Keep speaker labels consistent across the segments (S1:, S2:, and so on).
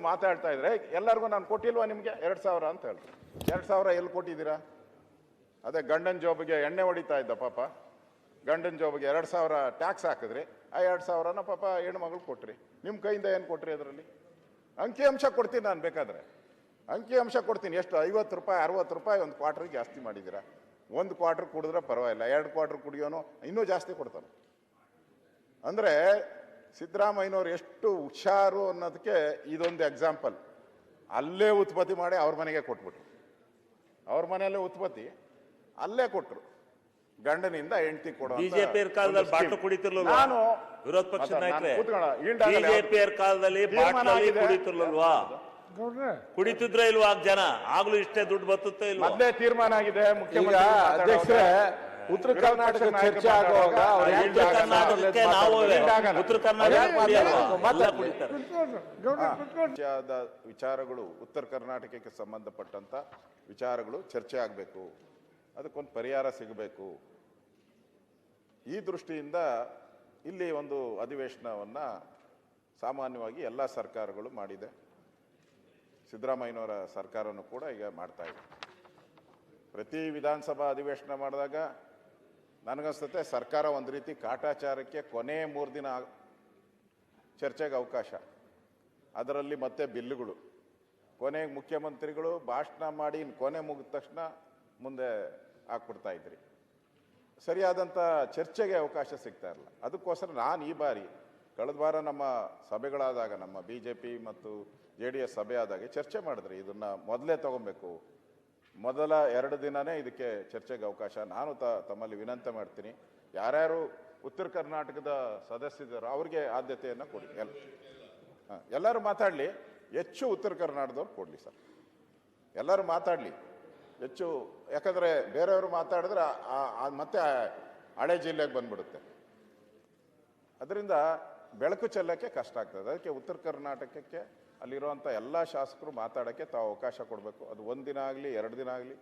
S1: ಮಾತಾಡ್ತಾ ಇದ್ರೆ ಎಲ್ಲರಿಗೂ ನಾನು ಕೊಟ್ಟಿಲ್ವಾ ನಿಮಗೆ 2,000 ಅಂತ ಹೇಳ್ತಾರೆ. 2,000 ಎಲ್ಲಿ ಕೊಟ್ಟಿದ್ದೀರಾ? ಅದೇ ಗಂಡನ ಜೋಬಿಗೆ ಎಣ್ಣೆ ಹೊಡಿತಾ ಇದ್ದ ಪಾಪ, ಗಂಡನ ಜೋಬಿಗೆ 2,000 ಟ್ಯಾಕ್ಸ್ ಹಾಕಿದ್ರಿ, ಆ 2,000ನ ಪಾಪ ಹೆಣ್ಮಗಳು ಕೊಟ್ರಿ. ನಿಮ್ಮ ಕೈಯಿಂದ ಏನು ಕೊಟ್ರಿ? ಅದರಲ್ಲಿ ಅಂಕಿಅಂಶ ಕೊಡ್ತೀನಿ ನಾನು, ಬೇಕಾದ್ರೆ ಅಂಕಿಅಂಶ ಕೊಡ್ತೀನಿ. ಎಷ್ಟು? 50 ರೂಪಾಯಿ 60 ರೂಪಾಯಿ ಒಂದು ಕ್ವಾರ್ಟರ್ಗೆ ಜಾಸ್ತಿ ಮಾಡಿದ್ದೀರಾ. ಒಂದು ಕ್ವಾರ್ಟರ್ ಕುಡಿದ್ರೆ ಪರವಾಗಿಲ್ಲ, 2 ಕ್ವಾರ್ಟರ್ ಕುಡಿಯೋನು ಇನ್ನೂ ಜಾಸ್ತಿ ಕೊಡ್ತಾನೆ. ಅಂದರೆ ಸಿದ್ದರಾಮಯ್ಯನವ್ರು ಎಷ್ಟು ಹುಷಾರು ಅನ್ನೋದಕ್ಕೆ ಇದೊಂದು ಎಕ್ಸಾಂಪಲ್. ಅಲ್ಲೇ ಉತ್ಪತ್ತಿ ಮಾಡಿ ಅವ್ರ ಮನೆಗೆ ಕೊಟ್ಬಿಟ್ರು, ಅವ್ರ ಮನೆಯಲ್ಲೇ ಉತ್ಪತ್ತಿ ಅಲ್ಲೇ ಕೊಟ್ರು. ಗಂಡನಿಂದ ಹೆಂಡತಿ ಕೊಡೋ
S2: ಬಿಜೆಪಿ ಕಾಲದಲ್ಲಿ ಬಾಟ್ಲು ಕುಡಿತಿರ್ಲಿಲ್ಲ.
S1: ನಾನು
S2: ವಿರೋಧ ಪಕ್ಷದ ನಾಯಕರೇ, ಬಿಜೆಪಿ ಕಾಲದಲ್ಲಿ ಬಾಟ್ಲಲ್ಲಿ ಕುಡಿತಿರ್ಲಿಲ್ವಾ? ಕುಡಿತಿದ್ರೆ ಇಲ್ವಾ ಜನ? ಆಗ್ಲೂ ಇಷ್ಟೇ ದುಡ್ಡು ಬರ್ತುತ್ತೋ ಇಲ್ವಾ?
S1: ಮೊದಲೇ ತೀರ್ಮಾನ ಆಗಿದೆ. ಮುಖ್ಯಮಂತ್ರಿ
S3: ಅಧ್ಯಕ್ಷರೇ, ಉತ್ತರ ಕರ್ನಾಟಕ ಚರ್ಚೆ ಆಗುವಾಗ
S2: ಉತ್ತರ ಕರ್ನಾಟಕ
S1: ವಿಚಾರಗಳು, ಉತ್ತರ ಕರ್ನಾಟಕಕ್ಕೆ ಸಂಬಂಧಪಟ್ಟಂತ ವಿಚಾರಗಳು ಚರ್ಚೆ ಆಗಬೇಕು, ಅದಕ್ಕೊಂದು ಪರಿಹಾರ ಸಿಗಬೇಕು. ಈ ದೃಷ್ಟಿಯಿಂದ ಇಲ್ಲಿ ಒಂದು ಅಧಿವೇಶನವನ್ನ ಸಾಮಾನ್ಯವಾಗಿ ಎಲ್ಲ ಸರ್ಕಾರಗಳು ಮಾಡಿದೆ. ಸಿದ್ದರಾಮಯ್ಯನವರ ಸರ್ಕಾರನೂ ಕೂಡ ಈಗ ಮಾಡ್ತಾ ಇದೆ. ಪ್ರತಿ ವಿಧಾನಸಭಾ ಅಧಿವೇಶನ ಮಾಡಿದಾಗ ನನಗನ್ಸುತ್ತೆ ಸರ್ಕಾರ ಒಂದು ರೀತಿ ಕಾಟಾಚಾರಕ್ಕೆ ಕೊನೆ 3 ದಿನ ಚರ್ಚೆಗೆ ಅವಕಾಶ, ಅದರಲ್ಲಿ ಮತ್ತೆ ಬಿಲ್ಲುಗಳು, ಕೊನೆಗೆ ಮುಖ್ಯಮಂತ್ರಿಗಳು ಭಾಷಣ ಮಾಡಿ ಕೊನೆ ಮುಗಿದ ತಕ್ಷಣ ಮುಂದೆ ಹಾಕ್ಬಿಡ್ತಾ ಇದ್ರಿ. ಸರಿಯಾದಂಥ ಚರ್ಚೆಗೆ ಅವಕಾಶ ಸಿಗ್ತಾ ಇರಲಿಲ್ಲ. ಅದಕ್ಕೋಸ್ಕರ ನಾನು ಈ ಬಾರಿ, ಕಳೆದ ವಾರ ನಮ್ಮ ಸಭೆಗಳಾದಾಗ, ನಮ್ಮ BJP ಮತ್ತು JDS ಸಭೆ ಆದಾಗ ಚರ್ಚೆ ಮಾಡಿದ್ರಿ, ಇದನ್ನು ಮೊದಲೇ ತಗೊಬೇಕು, ಮೊದಲ 2 ದಿನನೇ ಇದಕ್ಕೆ ಚರ್ಚೆಗೆ ಅವಕಾಶ. ನಾನು ತಮ್ಮಲ್ಲಿ ವಿನಂತಿ ಮಾಡ್ತೀನಿ, ಯಾರ್ಯಾರು ಉತ್ತರ ಕರ್ನಾಟಕದ ಸದಸ್ಯರು ಅವ್ರಿಗೆ ಆದ್ಯತೆಯನ್ನು ಕೊಡಿ. ಎಲ್ಲರೂ ಮಾತಾಡಲಿ, ಹೆಚ್ಚು ಉತ್ತರ ಕರ್ನಾಟಕದವ್ರು ಕೊಡಲಿ ಸರ್, ಎಲ್ಲರೂ ಮಾತಾಡಲಿ ಹೆಚ್ಚು. ಯಾಕಂದರೆ ಬೇರೆಯವರು ಮಾತಾಡಿದ್ರೆ ಮತ್ತೆ ಹಳೆ ಜಿಲ್ಲೆಗೆ ಬಂದ್ಬಿಡುತ್ತೆ, ಅದರಿಂದ ಬೆಳಕು ಚೆಲ್ಲಕ್ಕೆ ಕಷ್ಟ ಆಗ್ತದೆ. ಅದಕ್ಕೆ ಉತ್ತರ ಕರ್ನಾಟಕಕ್ಕೆ ಅಲ್ಲಿರುವಂಥ ಎಲ್ಲ ಶಾಸಕರು ಮಾತಾಡೋಕ್ಕೆ ತಾವು ಅವಕಾಶ ಕೊಡಬೇಕು. ಅದು 1 ದಿನ ಆಗಲಿ, 2 ದಿನ ಆಗಲಿ,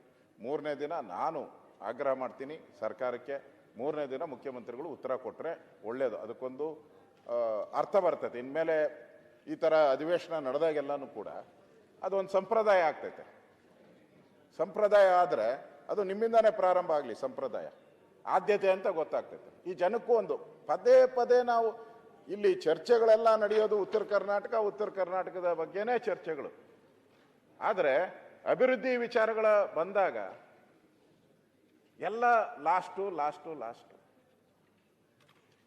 S1: 3ನೇ ದಿನ ನಾನು ಆಗ್ರಹ ಮಾಡ್ತೀನಿ ಸರ್ಕಾರಕ್ಕೆ, 3ನೇ ದಿನ ಮುಖ್ಯಮಂತ್ರಿಗಳು ಉತ್ತರ ಕೊಟ್ಟರೆ ಒಳ್ಳೆಯದು. ಅದಕ್ಕೊಂದು ಅರ್ಥ ಬರ್ತೈತೆ. ಇನ್ಮೇಲೆ ಈ ಥರ ಅಧಿವೇಶನ ನಡೆದಾಗೆಲ್ಲನೂ ಕೂಡ ಅದೊಂದು ಸಂಪ್ರದಾಯ ಆಗ್ತೈತೆ. ಸಂಪ್ರದಾಯ ಆದರೆ ಅದು ನಿಮ್ಮಿಂದನೇ ಪ್ರಾರಂಭ ಆಗಲಿ, ಸಂಪ್ರದಾಯ ಆದ್ಯತೆ ಅಂತ ಗೊತ್ತಾಗ್ತೈತೆ. ಈ ಜನಕ್ಕೂ ಒಂದು ಪದೇ ಪದೇ ನಾವು ಇಲ್ಲಿ ಚರ್ಚೆಗಳೆಲ್ಲ ನಡೆಯೋದು ಉತ್ತರ ಕರ್ನಾಟಕದ ಬಗ್ಗೆನೇ ಚರ್ಚೆಗಳು. ಆದರೆ ಅಭಿವೃದ್ಧಿ ವಿಚಾರಗಳ ಬಂದಾಗ ಎಲ್ಲ ಲಾಸ್ಟು.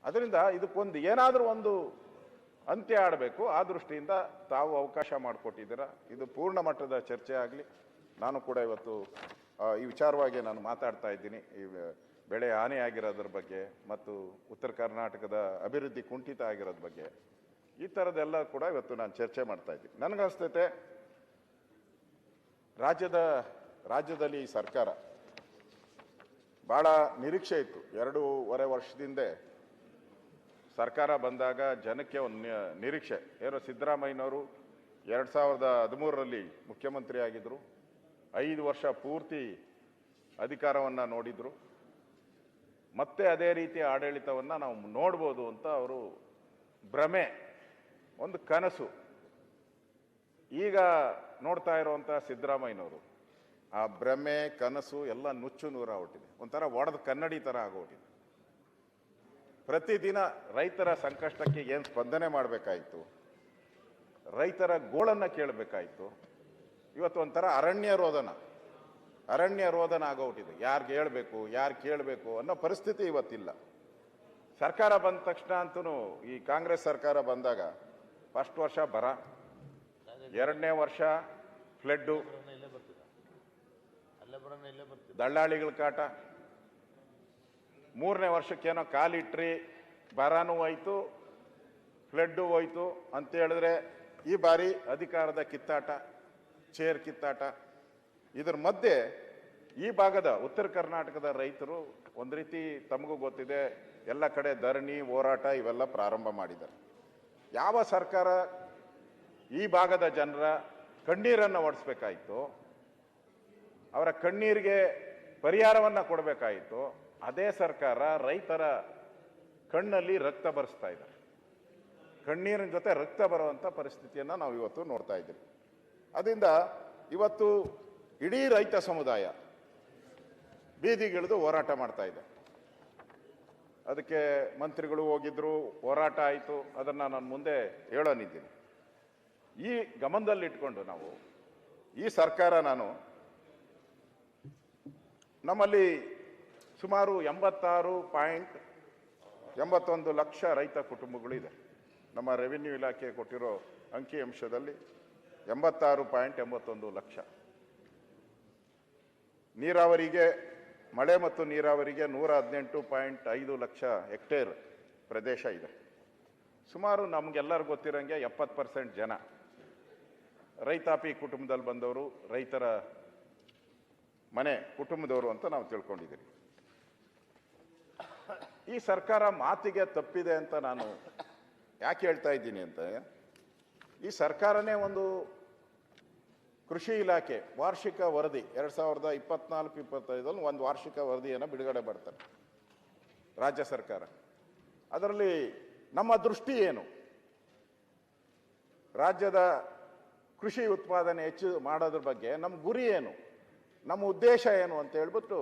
S1: ಅದರಿಂದ ಇದಕ್ಕೊಂದು ಏನಾದರೂ ಒಂದು ಅಂತ್ಯ ಆಡಬೇಕು. ಆ ದೃಷ್ಟಿಯಿಂದ ತಾವು ಅವಕಾಶ ಮಾಡಿಕೊಟ್ಟಿದ್ದೀರಾ. ಇದು ಪೂರ್ಣ ಮಟ್ಟದ ಚರ್ಚೆ ಆಗಲಿ. ನಾನು ಕೂಡ ಇವತ್ತು ಈ ವಿಚಾರವಾಗಿ ನಾನು ಮಾತಾಡ್ತಾ ಇದ್ದೀನಿ, ಈ ಬೆಳೆ ಹಾನಿ ಆಗಿರೋದ್ರ ಬಗ್ಗೆ ಮತ್ತು ಉತ್ತರ ಕರ್ನಾಟಕದ ಅಭಿವೃದ್ಧಿ ಕುಂಠಿತ ಆಗಿರೋದ್ರ ಬಗ್ಗೆ, ಈ ಥರದ್ದೆಲ್ಲ ಕೂಡ ಇವತ್ತು ನಾನು ಚರ್ಚೆ ಮಾಡ್ತಾ ಇದ್ದೀನಿ. ನನಗನ್ಸ್ತೈತೆ ರಾಜ್ಯದಲ್ಲಿ ಈ ಸರ್ಕಾರ ಭಾಳ ನಿರೀಕ್ಷೆ ಇತ್ತು. 2.5 ವರ್ಷದಿಂದ ಸರ್ಕಾರ ಬಂದಾಗ ಜನಕ್ಕೆ ಒಂದು ನಿರೀಕ್ಷೆ ಏನೋ, ಸಿದ್ದರಾಮಯ್ಯನವರು 2013ರಲ್ಲಿ ಮುಖ್ಯಮಂತ್ರಿ ಆಗಿದ್ದರು, 5 ವರ್ಷ ಪೂರ್ತಿ ಅಧಿಕಾರವನ್ನು ನೋಡಿದರು, ಮತ್ತೆ ಅದೇ ರೀತಿಯ ಆಡಳಿತವನ್ನು ನಾವು ನೋಡ್ಬೋದು ಅಂತ ಅವರು ಭ್ರಮೆ, ಒಂದು ಕನಸು. ಈಗ ನೋಡ್ತಾ ಇರುವಂಥ ಸಿದ್ದರಾಮಯ್ಯನವರು ಆ ಭ್ರಮೆ, ಕನಸು ಎಲ್ಲ ನುಚ್ಚು ನೂರಾಗ್ಬಿಟ್ಟಿದೆ. ಒಂಥರ ಒಡೆದ ಕನ್ನಡಿ ಥರ ಆಗೋಗಿದೆ. ಪ್ರತಿದಿನ ರೈತರ ಸಂಕಷ್ಟಕ್ಕೆ ಏನು ಸ್ಪಂದನೆ ಮಾಡಬೇಕಾಯಿತು, ರೈತರ ಗೋಳನ್ನು ಕೇಳಬೇಕಾಯಿತು. ಇವತ್ತು ಒಂಥರ ಅರಣ್ಯ ರೋದನ ಆಗೋಗ್ಬಿಟ್ಟಿದೆ. ಯಾರಿಗೆ ಹೇಳ್ಬೇಕು, ಯಾರು ಕೇಳಬೇಕು ಅನ್ನೋ ಪರಿಸ್ಥಿತಿ ಇವತ್ತಿಲ್ಲ. ಸರ್ಕಾರ ಬಂದ ತಕ್ಷಣ ಅಂತೂ, ಈ ಕಾಂಗ್ರೆಸ್ ಸರ್ಕಾರ ಬಂದಾಗ ಫಸ್ಟ್ ವರ್ಷ ಬರ, 2ನೇ ವರ್ಷ ಫ್ಲಡ್ಡು, ದಳ್ಳಾಳಿಗಳ ಕಾಟ, 3ನೇ ವರ್ಷಕ್ಕೇನೋ ಕಾಲಿಟ್ರಿ, ಬರನೂ ಹೋಯ್ತು, ಫ್ಲಡ್ಡು ಹೋಯ್ತು ಅಂತ ಹೇಳಿದ್ರೆ ಈ ಬಾರಿ ಅಧಿಕಾರದ ಕಿತ್ತಾಟ, ಚೇರ್ ಕಿತ್ತಾಟ. ಇದರ ಮಧ್ಯೆ ಈ ಭಾಗದ ಉತ್ತರ ಕರ್ನಾಟಕದ ರೈತರು ಒಂದು ರೀತಿ ತಮಗೂ ಗೊತ್ತಿದೆ, ಎಲ್ಲ ಕಡೆ ಧರಣಿ, ಹೋರಾಟ ಇವೆಲ್ಲ ಪ್ರಾರಂಭ ಮಾಡಿದ್ದಾರೆ. ಯಾವ ಸರ್ಕಾರ ಈ ಭಾಗದ ಜನರ ಕಣ್ಣೀರನ್ನು ಒಡಿಸ್ಬೇಕಾಯಿತು, ಅವರ ಕಣ್ಣೀರಿಗೆ ಪರಿಹಾರವನ್ನು ಕೊಡಬೇಕಾಯಿತು, ಅದೇ ಸರ್ಕಾರ ರೈತರ ಕಣ್ಣಲ್ಲಿ ರಕ್ತ ಬರೆಸ್ತಾ ಇದ್ದಾರೆ. ಕಣ್ಣೀರಿನ ಜೊತೆ ರಕ್ತ ಬರುವಂಥ ಪರಿಸ್ಥಿತಿಯನ್ನು ನಾವು ಇವತ್ತು ನೋಡ್ತಾ ಇದ್ದೀವಿ. ಅದರಿಂದ ಇವತ್ತು ಇಡೀ ರೈತ ಸಮುದಾಯ ಬೀದಿಗಿಳಿದು ಹೋರಾಟ ಮಾಡ್ತಾ ಇದೆ. ಅದಕ್ಕೆ ಮಂತ್ರಿಗಳು ಹೋಗಿದ್ರು, ಹೋರಾಟ ಆಯಿತು. ಅದನ್ನು ನಾನು ಮುಂದೆ ಹೇಳೋನಿದ್ದೀನಿ. ಈ ಗಮನದಲ್ಲಿಟ್ಕೊಂಡು ನಾವು ಈ ಸರ್ಕಾರ ನಮ್ಮಲ್ಲಿ ಸುಮಾರು 86.81 ಲಕ್ಷ ರೈತ ಕುಟುಂಬಗಳಿದೆ. ನಮ್ಮ ರೆವಿನ್ಯೂ ಇಲಾಖೆ ಕೊಟ್ಟಿರೋ ಅಂಕಿಅಂಶದಲ್ಲಿ 86.81 ಲಕ್ಷ. ನೀರಾವರಿಗೆ, ಮಳೆ ಮತ್ತು ನೀರಾವರಿಗೆ 118.5 ಲಕ್ಷ ಹೆಕ್ಟೇರ್ ಪ್ರದೇಶ ಇದೆ. ಸುಮಾರು ನಮಗೆಲ್ಲರಿಗೂ ಗೊತ್ತಿರೋಂಗೆ 70% ಜನ ರೈತಾಪಿ ಕುಟುಂಬದಲ್ಲಿ ಬಂದವರು, ರೈತರ ಮನೆ ಕುಟುಂಬದವರು ಅಂತ ನಾವು ತಿಳ್ಕೊಂಡಿದ್ದೀವಿ. ಈ ಸರ್ಕಾರ ಮಾತಿಗೆ ತಪ್ಪಿದೆ ಅಂತ ನಾನು ಯಾಕೆ ಹೇಳ್ತಾ ಇದ್ದೀನಿ ಅಂತ, ಈ ಸರ್ಕಾರನೇ ಒಂದು ಕೃಷಿ ಇಲಾಖೆ ವಾರ್ಷಿಕ ವರದಿ 2024-25 ಒಂದು ವಾರ್ಷಿಕ ವರದಿಯನ್ನು ಬಿಡುಗಡೆ ಮಾಡ್ತಾರೆ ರಾಜ್ಯ ಸರ್ಕಾರ. ಅದರಲ್ಲಿ ನಮ್ಮ ದೃಷ್ಟಿ ಏನು, ರಾಜ್ಯದ ಕೃಷಿ ಉತ್ಪಾದನೆ ಹೆಚ್ಚು ಮಾಡೋದ್ರ ಬಗ್ಗೆ ನಮ್ಮ ಗುರಿ ಏನು, ನಮ್ಮ ಉದ್ದೇಶ ಏನು ಅಂತ ಹೇಳ್ಬಿಟ್ಟು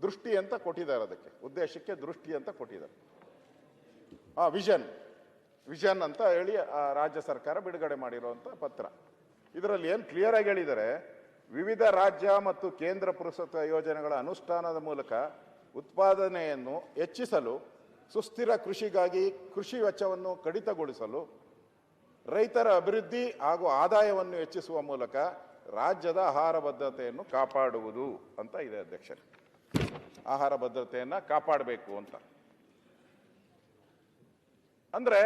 S1: ದೃಷ್ಟಿ ಅಂತ ಕೊಟ್ಟಿದ್ದಾರೆ. ಅದಕ್ಕೆ ಉದ್ದೇಶಕ್ಕೆ ದೃಷ್ಟಿ ಅಂತ ಕೊಟ್ಟಿದ್ದಾರೆ. ವಿಷನ್ ಅಂತ ಹೇಳಿ ರಾಜ್ಯ ಸರ್ಕಾರ ಬಿಡುಗಡೆ ಮಾಡಿರುವಂಥ ಪತ್ರ. ಇದರಲ್ಲಿ ಏನು ಕ್ಲಿಯರ್ ಆಗಿ ಹೇಳಿದರೆ, ವಿವಿಧ ರಾಜ್ಯ ಮತ್ತು ಕೇಂದ್ರ ಪುರಸ್ಕೃತ ಯೋಜನೆಗಳ ಅನುಷ್ಠಾನದ ಮೂಲಕ ಉತ್ಪಾದನೆಯನ್ನು ಹೆಚ್ಚಿಸಲು, ಸುಸ್ಥಿರ ಕೃಷಿಗಾಗಿ ಕೃಷಿ ವೆಚ್ಚವನ್ನು ಕಡಿತಗೊಳಿಸಲು, ರೈತರ ಅಭಿವೃದ್ಧಿ ಹಾಗೂ ಆದಾಯವನ್ನು ಹೆಚ್ಚಿಸುವ ಮೂಲಕ ರಾಜ್ಯದ ಆಹಾರ ಭದ್ರತೆಯನ್ನು ಕಾಪಾಡುವುದು ಅಂತ ಇದೆ ಅಧ್ಯಕ್ಷರೇ. ಆಹಾರ ಭದ್ರತೆಯನ್ನು ಕಾಪಾಡಬೇಕು ಅಂತ ಅಂದ್ರೆ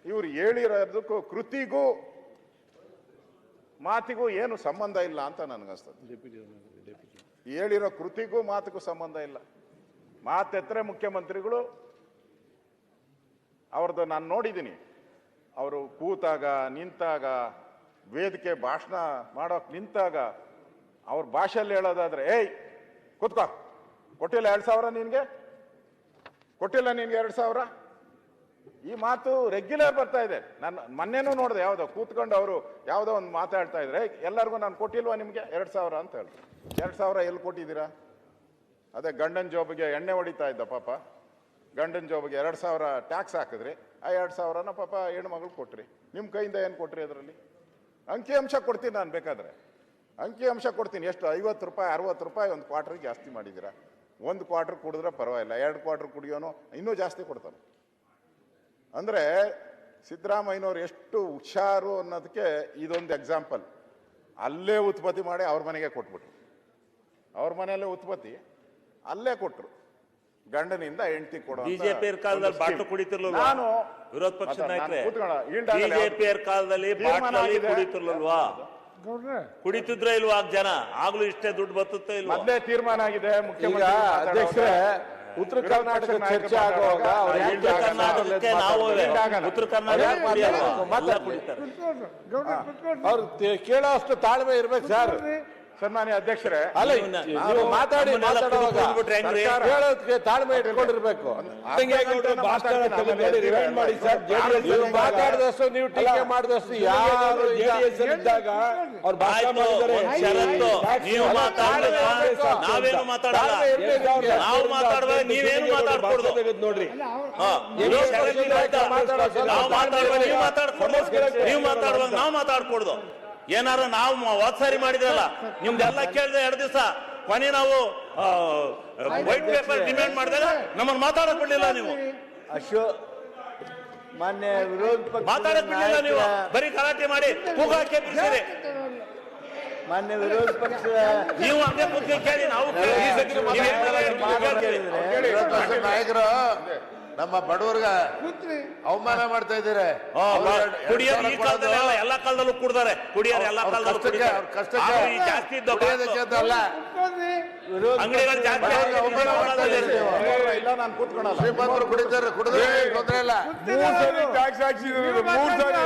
S1: ಇವ್ರು ಹೇಳಿರೋದಕ್ಕೂ ಕೃತಿಗೂ ಮಾತಿಗೂ ಏನು ಸಂಬಂಧ ಇಲ್ಲ ಅಂತ ನನಗನ್ಸ್ತದೆ. ಹೇಳಿರೋ ಕೃತಿಗೂ ಮಾತಿಗೂ ಸಂಬಂಧ ಇಲ್ಲ. ಮಾತೆತ್ತರೆ ಮುಖ್ಯಮಂತ್ರಿಗಳು ಅವ್ರದ್ದು ನಾನು ನೋಡಿದ್ದೀನಿ. ಅವರು ಕೂತಾಗ, ನಿಂತಾಗ, ವೇದಿಕೆ ಭಾಷಣ ಮಾಡೋಕೆ ನಿಂತಾಗ ಅವ್ರ ಭಾಷೆಯಲ್ಲಿ ಹೇಳೋದಾದ್ರೆ, ಏಯ್ ಕೂತ್ಕೋ, ಕೊಟ್ಟಿಲ್ಲ 2,000 ನಿನ್ಗೆ, ಕೊಟ್ಟಿಲ್ಲ ನಿನ್ಗೆ 2,000. ಈ ಮಾತು ರೆಗ್ಯುಲರ್ ಬರ್ತಾ ಇದೆ. ನಾನು ಮೊನ್ನೆನೂ ನೋಡಿದೆ, ಯಾವುದೋ ಕೂತ್ಕೊಂಡು ಅವರು ಯಾವುದೋ ಒಂದು ಮಾತಾಡ್ತಾ ಇದ್ರೆ, ಎಲ್ಲರಿಗೂ ನಾನು ಕೊಟ್ಟಿಲ್ವಾ ನಿಮಗೆ 2,000 ಅಂತ ಹೇಳ್ತಾರೆ. 2,000 ಎಲ್ಲಿ ಕೊಟ್ಟಿದ್ದೀರಾ? ಅದೇ ಗಂಡನ ಜೋಬಿಗೆ ಎಣ್ಣೆ ಹೊಡಿತಾ ಇದ್ದ ಪಾಪ, ಗಂಡನ ಜೋಬಿಗೆ 2,000 ಟ್ಯಾಕ್ಸ್ ಹಾಕಿದ್ರಿ. ಆ 2,000ನ ಪಾಪ ಹೆಣ್ಮಗಳು ಕೊಟ್ರಿ. ನಿಮ್ಮ ಕೈಯಿಂದ ಏನು ಕೊಟ್ರಿ? ಅದರಲ್ಲಿ ಅಂಕಿಅಂಶ ಕೊಡ್ತೀನಿ ನಾನು, ಬೇಕಾದ್ರೆ ಅಂಕಿಅಂಶ ಕೊಡ್ತೀನಿ. ಎಷ್ಟು? 50 ರೂಪಾಯಿ 60 ರೂಪಾಯಿ ಒಂದು ಕ್ವಾರ್ಟರ್ಗೆ ಜಾಸ್ತಿ ಮಾಡಿದ್ದೀರಾ. ಒಂದು ಕ್ವಾರ್ಟರ್ ಕುಡಿದ್ರೆ ಪರವಾಗಿಲ್ಲ, 2 ಕ್ವಾರ್ಟರ್ ಕುಡಿಯೋನು ಇನ್ನೂ ಜಾಸ್ತಿ ಕೊಡ್ತಾನೆ. ಅಂದರೆ ಸಿದ್ದರಾಮಯ್ಯನವ್ರು ಎಷ್ಟು ಹುಷಾರು ಅನ್ನೋದಕ್ಕೆ ಇದೊಂದು ಎಕ್ಸಾಂಪಲ್. ಅಲ್ಲೇ ಉತ್ಪತ್ತಿ ಮಾಡಿ ಅವ್ರ ಮನೆಗೆ ಕೊಟ್ಬಿಟ್ರು. ಅವ್ರ ಮನೆಯಲ್ಲೇ ಉತ್ಪತ್ತಿ ಅಲ್ಲೇ ಕೊಟ್ರು. ಗಂಡನಿಂದ ಹೆಂಡತಿ ಕೊಡೋ
S2: ಬಿಜೆಪಿ ಕಾಲದಲ್ಲಿ ಬಾಟ್ಲು ಕುಡಿತಿರ್ಲಿಲ್ವಾ?
S1: ನಾನು
S2: ವಿರೋಧ ಪಕ್ಷದ ನಾಯಕರೇ, ಬಿಜೆಪಿ ಕಾಲದಲ್ಲಿ ಬಾಟ್ಲಲ್ಲಿ ಕುಡಿತಿರ್ಲಿಲ್ವಾ? ಕುಡಿತಿದ್ರ ಇಲ್ವಾ ಜನ? ಆಗ್ಲೂ ಇಷ್ಟೇ ದುಡ್ಡು ಬರ್ತುತ್ತೋ ಇಲ್ವಾ?
S1: ಮೊದಲೇ ತೀರ್ಮಾನ ಆಗಿದೆ. ಮುಖ್ಯಮಂತ್ರಿ
S3: ಅಧ್ಯಕ್ಷರೇ, ಉತ್ತರ ಕರ್ನಾಟಕ ಚರ್ಚೆ ಆಗುವಾಗ
S2: ಉತ್ತರ ಕರ್ನಾಟಕಕ್ಕೆ ನಾವು ಉತ್ತರ ಕರ್ನಾಟಕ
S3: ಅವ್ರು ಕೇಳೋ ಅಷ್ಟು ತಾಳ್ಮೆ ಇರ್ಬೇಕು ಸರ್.
S1: ಸನ್ಮಾನ್ಯ ಅಧ್ಯಕ್ಷರೇ,
S3: ಅಲ್ಲ ನೀವು ಮಾತಾಡುವಾಗ ಹೇಳೋದಕ್ಕೆ ತಾಳ್ಮೆ ಇಟ್ಕೊಂಡಿರ್ಬೇಕು. ನೀವು ಮಾತಾಡಿದಷ್ಟು, ನೀವು ಟೀಕೆ ಮಾಡಿದಷ್ಟು ಯಾರು ಇದ್ದಾಗ ಅವ್ರು ಭಾಷಣ
S2: ನೀವು ನಾವೇನು ಮಾತಾಡಲ್ಲ, ನಾವು ಮಾತಾಡುವಾಗ ನೀವೇನು ಮಾತಾಡ್ಕೊಡ್ದು ನೋಡ್ರಿ. ನಾವು ಮಾತಾಡುವಾಗ ನೀವು ಮಾತಾಡ್ಕೊಡ್ದು, ನೀವು ಮಾತಾಡುವಾಗ ನಾವು ಮಾತಾಡ್ಕೊಡ್ದು. ಏನಾರು ನಾವು ವಾತ್ಸಾರಿ ಮಾಡಿದ್ರಲ್ಲ, ನಿಮ್ದೆಲ್ಲ ಕೇಳಿದೆ 2 ದಿವಸ, ಕೊನೆ ನಾವು ವೈಟ್ ಪೇಪರ್ ಡಿಮ್ಯಾಂಡ್ ಮಾಡಿದಾಗ ನಮ್ಮನ್ನು ಮಾತಾಡಕ್ ಬಿಡ್ಲಿಲ್ಲ. ನೀವು
S4: ಮಾನ್ಯ ವಿರೋಧ ಪಕ್ಷ
S2: ಮಾತಾಡಕ್ ಬಿಡ್ಲಿಲ್ಲ. ನೀವು ಬರೀ ಗಲಾಟೆ ಮಾಡಿ ಕೂಗಾಕೆ ಬಿಡ್ತೀರಿ.
S4: ಮಾನ್ಯ ವಿರೋಧ ಪಕ್ಷ
S2: ನೀವು ಹಂಗೆ ಕೂತ್ಕೆ ಕೇಳಿ, ನಾವು
S5: ನಾಯಕರು ನಮ್ಮ ಬಡವರ್ಗ ಅವಮಾನ ಮಾಡ್ತಾ ಇದ್ದಾರೆ.
S2: ಕುಡಿಯೋರು ಈ ಕಾಲದಲ್ಲಿ ಎಲ್ಲ ಕಾಲದಲ್ಲೂ ಕುಡ್ದಾರೆ. ಕುಡಿಯೋರು ಎಲ್ಲ ಕಾಲದಲ್ಲೂ ಜಾಸ್ತಿ
S5: ಅಲ್ಲ,
S2: ಅಂಗಡಿಗಳು ಜಾಸ್ತಿ
S1: ಇಲ್ಲ, ನಾನು ಕೂತ್ಕೊಳ್ಳಲ್ಲ.
S5: ಶ್ರೀಮಂತರು ಕುಡಿತಾರೆ, ಕುಡಿದ್ರೆ ತೊಂದ್ರೆ ಇಲ್ಲ.
S3: 3 ಸರಿ ಟ್ಯಾಕ್ಸ್ ಹಾಕ್ಸಿದ್ದೀರಿ, 3 ಸರಿ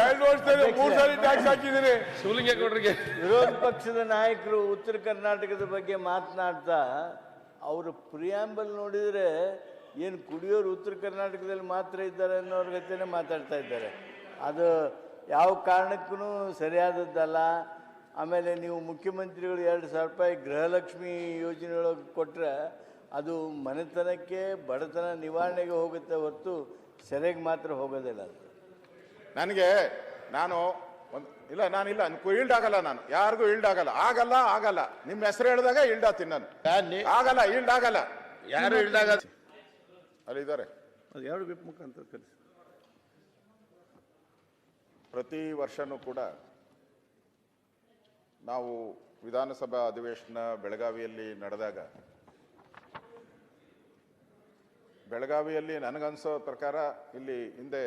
S3: 2 ವರ್ಷದಲ್ಲಿ 3 ಸರಿ ಟ್ಯಾಕ್ಸ್ ಹಾಕಿದ್ದೀರಿ ಶಿವಲಿಂಗೇಗೌಡರಿಗೆ.
S4: ವಿರೋಧ ಪಕ್ಷದ ನಾಯಕರು ಉತ್ತರ ಕರ್ನಾಟಕದ ಬಗ್ಗೆ ಮಾತನಾಡ್ತಾ ಅವರು ಪ್ರಿಯಾಂಬಲ್ ನೋಡಿದ್ರೆ ಏನು ಕುಡಿಯೋರು ಉತ್ತರ ಕರ್ನಾಟಕದಲ್ಲಿ ಮಾತ್ರ ಇದ್ದಾರೆ ಅನ್ನೋರ ಗತಿನೇ ಮಾತಾಡ್ತಾ ಇದ್ದಾರೆ. ಅದು ಯಾವ ಕಾರಣಕ್ಕೂ ಸರಿಯಾದದ್ದಲ್ಲ. ಆಮೇಲೆ ನೀವು ಮುಖ್ಯಮಂತ್ರಿಗಳು 2,000 ರೂಪಾಯಿ ಗೃಹಲಕ್ಷ್ಮಿ ಯೋಜನೆಯೊಳಗೆ ಕೊಟ್ಟರೆ ಅದು ಮನೆತನಕ್ಕೆ ಬಡತನ ನಿವಾರಣೆಗೆ ಹೋಗುತ್ತೆ ಹೊರತು ಸೆರೆಗೆ ಮಾತ್ರ ಹೋಗೋದಿಲ್ಲ. ಅದು
S1: ನಾನಿಲ್ಲ ಈಲ್ಡ್ ಆಗಲ್ಲ, ನಾನು ಯಾರಿಗೂ ಈಲ್ಡ್ ಆಗಲ್ಲ. ನಿಮ್ಮ ಹೆಸರು ಹೇಳಿದಾಗ ಈಲ್ಡ್ ಆತೀನಿ ನಾನು. ಆಗಲ್ಲ, ಈಲ್ಡ್ ಆಗಲ್ಲ.
S5: ಯಾರು ಇಲ್ದಾಗ
S1: ಅಲ್ಲಿದ್ದಾರೆ.
S6: ಅದು ಎರಡು ವಿಪ್ ಮುಖಾಂತರ ಕಳಿಸಿ.
S1: ಪ್ರತಿ ವರ್ಷನೂ ಕೂಡ ನಾವು ವಿಧಾನಸಭಾ ಅಧಿವೇಶನ ಬೆಳಗಾವಿಯಲ್ಲಿ ನಡೆದಾಗ ನನಗನ್ಸೋ ಪ್ರಕಾರ ಇಲ್ಲಿ ಹಿಂದೆ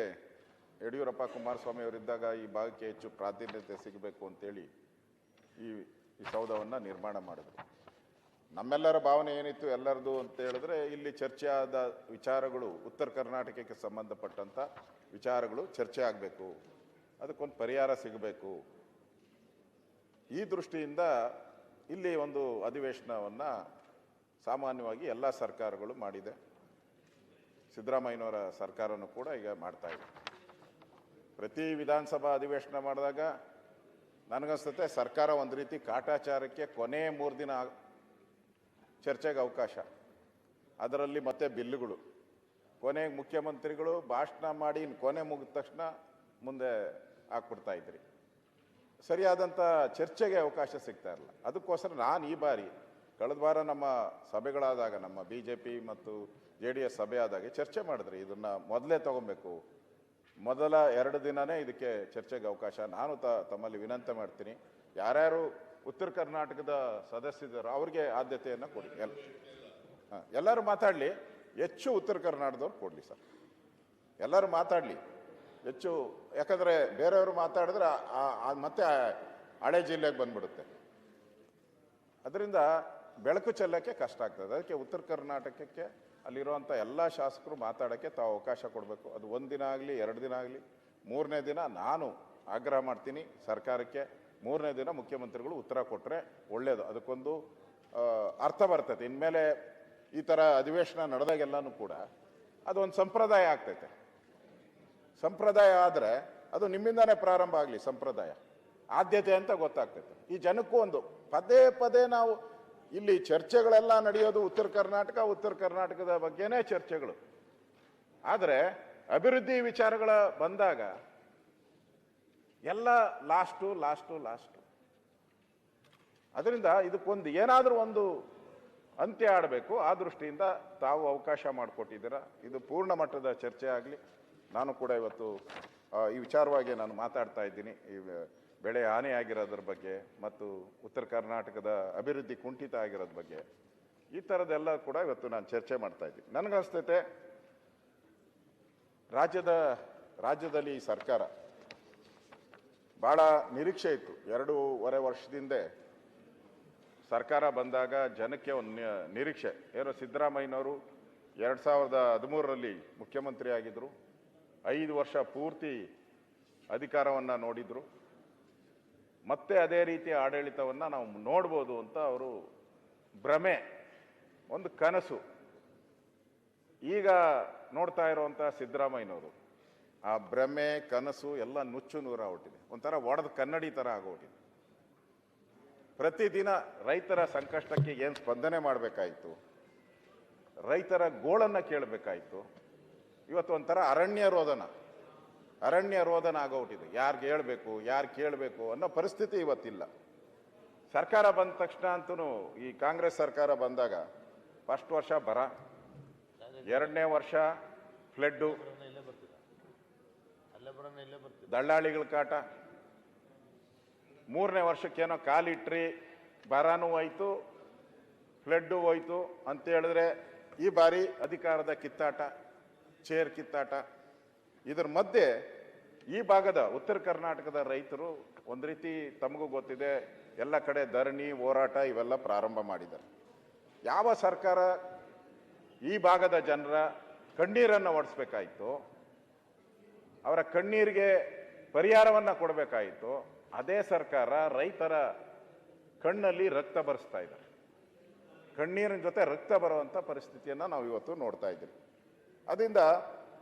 S1: ಯಡಿಯೂರಪ್ಪ ಕುಮಾರಸ್ವಾಮಿ ಅವರಿದ್ದಾಗ ಈ ಭಾಗಕ್ಕೆ ಹೆಚ್ಚು ಪ್ರಾಧಾನ್ಯತೆ ಸಿಗಬೇಕು ಅಂತೇಳಿ ಈ ಸೌಧವನ್ನು ನಿರ್ಮಾಣ ಮಾಡಿದ್ರು. ನಮ್ಮೆಲ್ಲರ ಭಾವನೆ ಏನಿತ್ತು ಎಲ್ಲರದು ಅಂತ ಹೇಳಿದ್ರೆ ಇಲ್ಲಿ ಚರ್ಚೆ ಆದ ವಿಚಾರಗಳು ಉತ್ತರ ಕರ್ನಾಟಕಕ್ಕೆ ಸಂಬಂಧಪಟ್ಟಂಥ ವಿಚಾರಗಳು ಚರ್ಚೆ ಆಗಬೇಕು, ಅದಕ್ಕೊಂದು ಪರಿಹಾರ ಸಿಗಬೇಕು. ಈ ದೃಷ್ಟಿಯಿಂದ ಇಲ್ಲಿ ಒಂದು ಅಧಿವೇಶನವನ್ನು ಸಾಮಾನ್ಯವಾಗಿ ಎಲ್ಲ ಸರ್ಕಾರಗಳು ಮಾಡಿದೆ. ಸಿದ್ದರಾಮಯ್ಯನವರ ಸರ್ಕಾರನೂ ಕೂಡ ಈಗ ಮಾಡ್ತಾ ಇದೆ. ಪ್ರತಿ ವಿಧಾನಸಭಾ ಅಧಿವೇಶನ ಮಾಡಿದಾಗ ನನಗನ್ಸುತ್ತೆ ಸರ್ಕಾರ ಒಂದು ರೀತಿ ಕಾಟಾಚಾರಕ್ಕೆ ಕೊನೆ 3 ದಿನ ಚರ್ಚೆಗೆ ಅವಕಾಶ, ಅದರಲ್ಲಿ ಮತ್ತೆ ಬಿಲ್ಲುಗಳು, ಕೊನೆಗೆ ಮುಖ್ಯಮಂತ್ರಿಗಳು ಭಾಷಣ ಮಾಡಿ ಕೊನೆ ಮುಗಿದ ತಕ್ಷಣ ಮುಂದೆ ಹಾಕ್ಬಿಡ್ತಾ ಇದ್ರಿ. ಸರಿಯಾದಂಥ ಚರ್ಚೆಗೆ ಅವಕಾಶ ಸಿಗ್ತಾ ಇರಲ್ಲ. ಅದಕ್ಕೋಸ್ಕರ ನಾನು ಈ ಬಾರಿ ಕಳೆದ ವಾರ ನಮ್ಮ ಸಭೆಗಳಾದಾಗ, ನಮ್ಮ BJP ಮತ್ತು JDS ಸಭೆ ಆದಾಗ ಚರ್ಚೆ ಮಾಡಿದ್ರಿ, ಇದನ್ನು ಮೊದಲೇ ತಗೊಬೇಕು, ಮೊದಲ 2 ದಿನನೇ ಇದಕ್ಕೆ ಚರ್ಚೆಗೆ ಅವಕಾಶ. ನಾನು ತಮ್ಮಲ್ಲಿ ವಿನಂತಿ ಮಾಡ್ತೀನಿ, ಯಾರ್ಯಾರು ಉತ್ತರ ಕರ್ನಾಟಕದ ಸದಸ್ಯರು ಅವ್ರಿಗೆ ಆದ್ಯತೆಯನ್ನು ಕೊಡಿ. ಎಲ್ಲರೂ ಮಾತಾಡಲಿ, ಹೆಚ್ಚು ಉತ್ತರ ಕರ್ನಾಟಕದವ್ರು ಕೊಡಲಿ ಸರ್, ಎಲ್ಲರೂ ಮಾತಾಡಲಿ ಹೆಚ್ಚು. ಯಾಕಂದರೆ ಬೇರೆಯವರು ಮಾತಾಡಿದ್ರೆ ಮತ್ತೆ ಹಳೆ ಜಿಲ್ಲೆಗೆ ಬಂದ್ಬಿಡುತ್ತೆ. ಅದರಿಂದ ಬೆಳಕು ಚೆಲ್ಲಕ್ಕೆ ಕಷ್ಟ ಆಗ್ತದೆ. ಅದಕ್ಕೆ ಉತ್ತರ ಕರ್ನಾಟಕಕ್ಕೆ ಅಲ್ಲಿರುವಂಥ ಎಲ್ಲ ಶಾಸಕರು ಮಾತಾಡೋಕ್ಕೆ ತಾವು ಅವಕಾಶ ಕೊಡಬೇಕು. ಅದು 1 ದಿನ ಆಗಲಿ, 2 ದಿನ ಆಗಲಿ, 3ನೇ ದಿನ ನಾನು ಆಗ್ರಹ ಮಾಡ್ತೀನಿ ಸರ್ಕಾರಕ್ಕೆ, 3ನೇ ದಿನ ಮುಖ್ಯಮಂತ್ರಿಗಳು ಉತ್ತರ ಕೊಟ್ಟರೆ ಒಳ್ಳೆಯದು. ಅದಕ್ಕೊಂದು ಅರ್ಥ ಬರ್ತೈತೆ. ಇನ್ಮೇಲೆ ಈ ಥರ ಅಧಿವೇಶನ ನಡೆದಾಗೆಲ್ಲನೂ ಕೂಡ ಅದೊಂದು ಸಂಪ್ರದಾಯ ಆಗ್ತೈತೆ. ಸಂಪ್ರದಾಯ ಆದರೆ ಅದು ನಿಮ್ಮಿಂದನೇ ಪ್ರಾರಂಭ ಆಗಲಿ. ಸಂಪ್ರದಾಯ ಆದ್ಯತೆ ಅಂತ ಗೊತ್ತಾಗ್ತೈತೆ. ಈ ಜನಕ್ಕೂ ಒಂದು ಪದೇ ನಾವು ಇಲ್ಲಿ ಚರ್ಚೆಗಳೆಲ್ಲ ನಡೆಯೋದು ಉತ್ತರ ಕರ್ನಾಟಕದ ಬಗ್ಗೆನೇ ಚರ್ಚೆಗಳು. ಆದರೆ ಅಭಿವೃದ್ಧಿ ವಿಚಾರಗಳ ಬಂದಾಗ ಎಲ್ಲ ಲಾಸ್ಟು. ಅದರಿಂದ ಇದಕ್ಕೊಂದು ಏನಾದರೂ ಒಂದು ಅಂತ್ಯ ಆಡಬೇಕು. ಆ ದೃಷ್ಟಿಯಿಂದ ತಾವು ಅವಕಾಶ ಮಾಡಿಕೊಟ್ಟಿದ್ದೀರಾ. ಇದು ಪೂರ್ಣ ಮಟ್ಟದ ಚರ್ಚೆ ಆಗಲಿ. ನಾನು ಕೂಡ ಇವತ್ತು ಈ ವಿಚಾರವಾಗಿ ನಾನು ಮಾತಾಡ್ತಾ ಇದ್ದೀನಿ. ಈ ಬೆಳೆ ಹಾನಿ ಆಗಿರೋದ್ರ ಬಗ್ಗೆ ಮತ್ತು ಉತ್ತರ ಕರ್ನಾಟಕದ ಅಭಿವೃದ್ಧಿ ಕುಂಠಿತ ಆಗಿರೋದ್ರ ಬಗ್ಗೆ, ಈ ಥರದ್ದೆಲ್ಲ ಕೂಡ ಇವತ್ತು ನಾನು ಚರ್ಚೆ ಮಾಡ್ತಾ ಇದ್ದೀನಿ. ನನಗನ್ಸ್ತೈತೆ ರಾಜ್ಯದಲ್ಲಿ ಈ ಸರ್ಕಾರ ಭಾಳ ನಿರೀಕ್ಷೆ ಇತ್ತು. 2.5 ವರ್ಷದಿಂದ ಸರ್ಕಾರ ಬಂದಾಗ ಜನಕ್ಕೆ ಒಂದು ನಿರೀಕ್ಷೆ ಏನೋ, ಸಿದ್ದರಾಮಯ್ಯನವರು 2013ರಲ್ಲಿ ಮುಖ್ಯಮಂತ್ರಿ ಆಗಿದ್ದರು, 5 ವರ್ಷ ಪೂರ್ತಿ ಅಧಿಕಾರವನ್ನು ನೋಡಿದರು, ಮತ್ತೆ ಅದೇ ರೀತಿಯ ಆಡಳಿತವನ್ನು ನಾವು ನೋಡ್ಬೋದು ಅಂತ ಅವರು ಭ್ರಮೆ, ಒಂದು ಕನಸು. ಈಗ ನೋಡ್ತಾ ಇರುವಂಥ ಸಿದ್ದರಾಮಯ್ಯನವರು ಆ ಭ್ರಮೆ, ಕನಸು ಎಲ್ಲ ನುಚ್ಚು ನೂರಾಗ್ಬಿಟ್ಟಿದೆ. ಒಂಥರ ಒಡೆದ ಕನ್ನಡಿ ಥರ ಆಗೋಗಿದೆ. ಪ್ರತಿದಿನ ರೈತರ ಸಂಕಷ್ಟಕ್ಕೆ ಏನು ಸ್ಪಂದನೆ ಮಾಡಬೇಕಾಯಿತು, ರೈತರ ಗೋಳನ್ನು ಕೇಳಬೇಕಾಯಿತು. ಇವತ್ತು ಒಂಥರ ಅರಣ್ಯ ರೋದನ ಆಗೋಗ್ಬಿಟ್ಟಿದೆ. ಯಾರಿಗೆ ಹೇಳ್ಬೇಕು, ಯಾರು ಕೇಳಬೇಕು ಅನ್ನೋ ಪರಿಸ್ಥಿತಿ ಇವತ್ತಿಲ್ಲ. ಸರ್ಕಾರ ಬಂದ ತಕ್ಷಣ ಅಂತೂ ಈ ಕಾಂಗ್ರೆಸ್ ಸರ್ಕಾರ ಬಂದಾಗ ಫಸ್ಟ್ ವರ್ಷ ಬರ, 2ನೇ ವರ್ಷ ಫ್ಲಡ್ಡು, ದಳ್ಳಾಳಿಗಳ ಕಾಟ, 3ನೇ ವರ್ಷಕ್ಕೇನೋ ಕಾಲಿಟ್ರಿ, ಬರನೂ ಹೋಯ್ತು, ಫ್ಲಡ್ಡು ಹೋಯ್ತು ಅಂತ ಹೇಳಿದ್ರೆ ಈ ಬಾರಿ ಅಧಿಕಾರದ ಕಿತ್ತಾಟ, ಚೇರ್ ಕಿತ್ತಾಟ. ಇದರ ಮಧ್ಯೆ ಈ ಭಾಗದ ಉತ್ತರ ಕರ್ನಾಟಕದ ರೈತರು ಒಂದು ರೀತಿ ತಮಗೂ ಗೊತ್ತಿದೆ, ಎಲ್ಲ ಕಡೆ ಧರಣಿ, ಹೋರಾಟ ಇವೆಲ್ಲ ಪ್ರಾರಂಭ ಮಾಡಿದ್ದಾರೆ. ಯಾವ ಸರ್ಕಾರ ಈ ಭಾಗದ ಜನರ ಕಣ್ಣೀರನ್ನು ಒಡಿಸ್ಬೇಕಾಯಿತು, ಅವರ ಕಣ್ಣೀರಿಗೆ ಪರಿಹಾರವನ್ನು ಕೊಡಬೇಕಾಯಿತು, ಅದೇ ಸರ್ಕಾರ ರೈತರ ಕಣ್ಣಲ್ಲಿ ರಕ್ತ ಬರಿಸ್ತಾ ಇದ್ದಾರೆ. ಕಣ್ಣೀರಿನ ಜೊತೆ ರಕ್ತ ಬರುವಂಥ ಪರಿಸ್ಥಿತಿಯನ್ನು ನಾವು ಇವತ್ತು ನೋಡ್ತಾ ಇದ್ದೀವಿ. ಅದರಿಂದ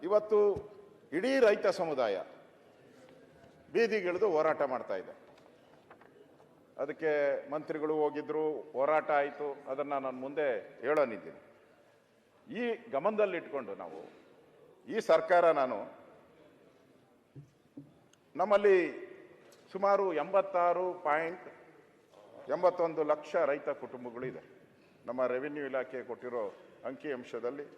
S1: ಇವತ್ತು ಇಡೀ ರೈತ ಸಮುದಾಯ ಬೀದಿಗಿಳಿದು ಹೋರಾಟ ಮಾಡ್ತಾ ಇದೆ. ಅದಕ್ಕೆ ಮಂತ್ರಿಗಳು ಹೋಗಿದ್ರು, ಹೋರಾಟ ಆಯಿತು. ಅದನ್ನು ನಾನು ಮುಂದೆ ಹೇಳೋನಿದ್ದೀನಿ. ಈ ಗಮನದಲ್ಲಿಟ್ಕೊಂಡು ನಾವು ಈ ಸರ್ಕಾರ ನಮ್ಮಲ್ಲಿ ಸುಮಾರು 86.81 ಲಕ್ಷ ರೈತ ಕುಟುಂಬಗಳು ಇದೆ. ನಮ್ಮ ರೆವಿನ್ಯೂ ಇಲಾಖೆ ಕೊಟ್ಟಿರೋ ಅಂಕಿಅಂಶದಲ್ಲಿ